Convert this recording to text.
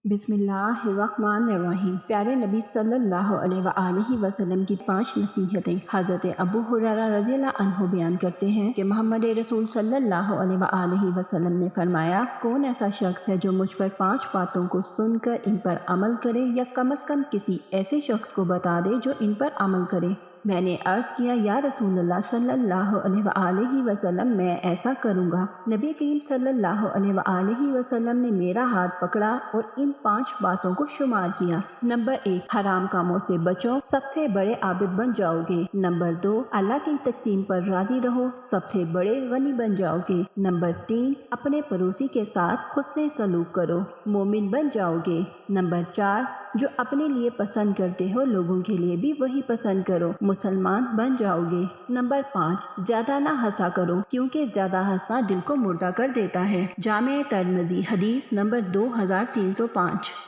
बिस्मिल्लाहिर्रहमानिर्रहीम। प्यारे नबी सल्लल्लाहु अलैहि वसल्लम की 5 नसीहतें। हज़रत अबू हुरैरा रज़ियल्लाहु अन्हु बयान करते हैं कि मोहम्मद रसूल सल्लल्लाहु अलैहि वसल्लम ने फरमाया, कौन ऐसा शख्स है जो मुझ पर 5 बातों को सुनकर इन पर अमल करे या कम से कम किसी ऐसे शख्स को बता दे जो इन पर अमल करे। मैंने अर्ज़ किया, या रसूलल्लाह सल्लल्लाहु अलैहि वसल्लम, मैं ऐसा करूँगा। नबी करीम सल्लल्लाहु अलैहि वसल्लम ने मेरा हाथ पकड़ा और इन 5 बातों को शुमार किया। नंबर 1, हराम कामों से बचो, सबसे बड़े आबिद बन जाओगे। नंबर 2, अल्लाह की तक़सीम पर राज़ी रहो, सबसे बड़े गनी बन जाओगे। नंबर 3, अपने पड़ोसी के साथ हुस्ने सलूक करो, मोमिन बन जाओगे। नंबर 4, जो अपने लिए पसंद करते हो लोगों के लिए भी वही पसंद करो, मुसलमान बन जाओगे। नंबर 5, ज्यादा ना हंसा करो, क्योंकि ज्यादा हंसना दिल को मुर्दा कर देता है। जामे तिर्मिज़ी हदीस नंबर 2305।